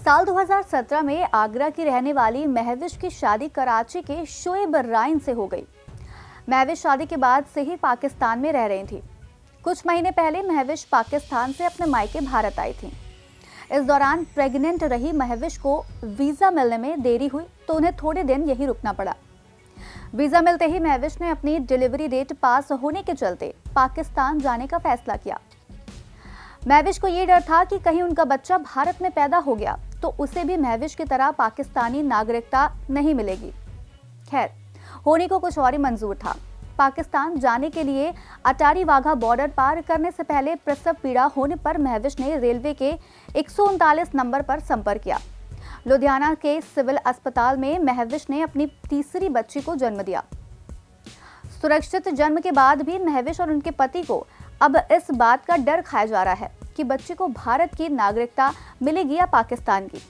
साल 2017 में आगरा की रहने वाली महविश की शादी कराची के शोएब राइन से हो गई। महविश शादी के बाद से ही पाकिस्तान में रह रही थी। कुछ महीने पहले महविश पाकिस्तान से अपने मायके भारत आई थी। इस दौरान प्रेग्नेंट रही महविश को वीजा मिलने में देरी हुई तो उन्हें थोड़े दिन यहीं रुकना पड़ा। वीजा मिलते ही महविश ने अपनी डिलीवरी डेट पास होने के चलते पाकिस्तान जाने का फैसला किया। महविश को ये डर था कि कहीं उनका बच्चा भारत में पैदा हो गया तो उसे भी महविश की तरह पाकिस्तानी नागरिकता नहीं मिलेगी। खैर, होने को कुछ और ही मंजूर था। पाकिस्तान जाने के लिए अटारी वाघा बॉर्डर पार करने से पहले प्रसव पीड़ा होने पर महविश ने रेलवे के 139 नंबर पर संपर्क किया। लुधियाना के सिविल अस्पताल में महविश ने अपनी तीसरी बच्ची को जन्म दिया। सुरक्षित जन्म के बाद भी महविश और उनके पति को अब इस बात का डर खाया जा रहा है कि बच्चे को भारत की नागरिकता मिलेगी या पाकिस्तान की।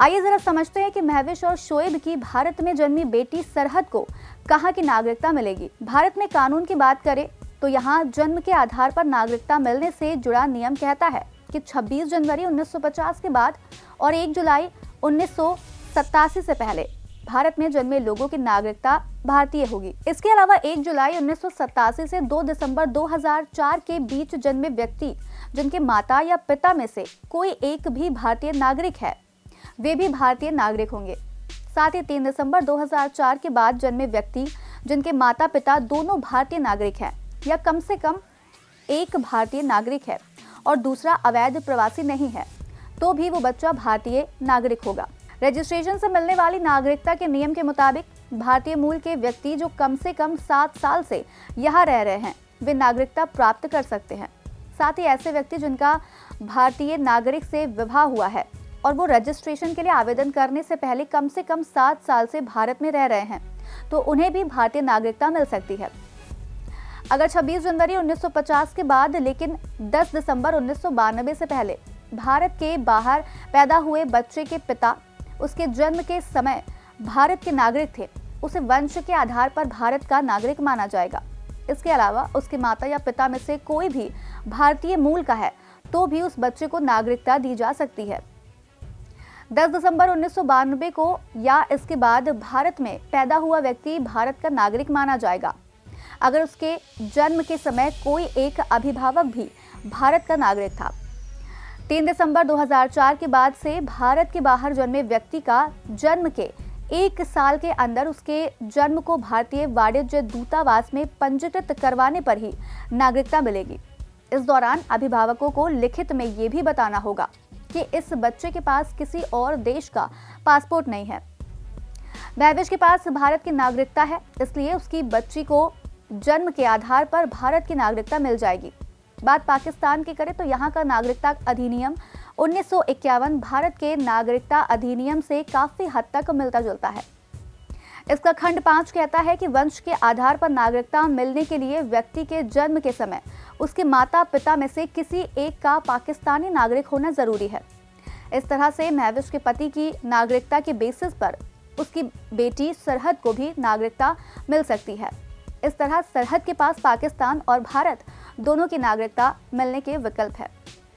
आइए जरा समझते हैं कि महविश और शोएब की भारत में जन्मी बेटी सरहद को कहां की नागरिकता मिलेगी। भारत में कानून की बात करें तो यहाँ जन्म के आधार पर नागरिकता मिलने से जुड़ा नियम कहता है कि 26 जनवरी 1950 के बाद और 1 जुलाई 1987 से पहले भारत में जन्मे लोगों की नागरिकता भारतीय होगी। इसके अलावा 1 जुलाई 1987 से 2 दिसंबर 2004 के बीच जन्मे व्यक्ति जिनके माता या पिता में से कोई एक भी भारतीय नागरिक है, वे भी भारतीय नागरिक होंगे। साथ ही 3 दिसंबर 2004 के बाद जन्मे व्यक्ति जिनके माता पिता दोनों भारतीय नागरिक हैं या कम से कम एक भारतीय नागरिक है और दूसरा अवैध प्रवासी नहीं है, तो भी वो बच्चा भारतीय नागरिक होगा। रजिस्ट्रेशन से मिलने वाली नागरिकता के नियम के मुताबिक भारतीय मूल के व्यक्ति जो कम से कम 7 साल से यहाँ रह रहे हैं, वे नागरिकता प्राप्त कर सकते हैं। साथ ही ऐसे व्यक्ति जिनका भारतीय नागरिक से विवाह हुआ है और वो रजिस्ट्रेशन के लिए आवेदन करने से पहले कम से कम 7 साल से भारत में रह रहे हैं, तो उन्हें भी भारतीय नागरिकता मिल सकती है। अगर 26 जनवरी 1950 के बाद लेकिन 10 दिसंबर 1992 से पहले भारत के बाहर पैदा हुए बच्चे के पिता उसके जन्म के समय भारत के नागरिक थे, उसे वंश के आधार पर भारत का नागरिक माना जाएगा। इसके अलावा उसके माता या पिता में से कोई भी भारतीय मूल का है तो भी उस बच्चे को नागरिकता दी जा सकती है। 10 दिसंबर 1992 को या इसके बाद भारत में पैदा हुआ व्यक्ति भारत का नागरिक माना जाएगा अगर उसके जन्म के समय कोई एक अभिभावक भी भारत का नागरिक था। 3 दिसंबर 2004 के बाद से भारत के बाहर जन्मे व्यक्ति का जन्म के 1 साल के अंदर उसके जन्म को भारतीय वाणिज्य दूतावास में पंजीकृत करवाने पर ही नागरिकता मिलेगी। इस दौरान अभिभावकों को लिखित में ये भी बताना होगा कि इस बच्चे के पास किसी और देश का पासपोर्ट नहीं है। महविश के पास भारत की नागरिकता है, इसलिए उसकी बच्ची को जन्म के आधार पर भारत की नागरिकता मिल जाएगी। बात पाकिस्तान की करें तो यहाँ का नागरिकता अधिनियम 1951 भारत के नागरिकता अधिनियम से काफी हद तक मिलता जुलता है। इसका खंड 5 कहता है कि वंश के आधार पर नागरिकता मिलने के लिए व्यक्ति के जन्म के समय उसके माता पिता में से किसी एक का पाकिस्तानी नागरिक होना जरूरी है। इस तरह से महविश के पति की नागरिकता के बेसिस पर उसकी बेटी सरहद को भी नागरिकता मिल सकती है। इस तरह सरहद के पास पाकिस्तान और भारत दोनों की नागरिकता मिलने के विकल्प है।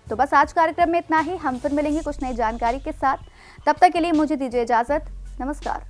तो बस आज कार्यक्रम में इतना ही। हम फिर मिलेंगे कुछ नई जानकारी के साथ। तब तक के लिए मुझे दीजिए इजाजत। नमस्कार।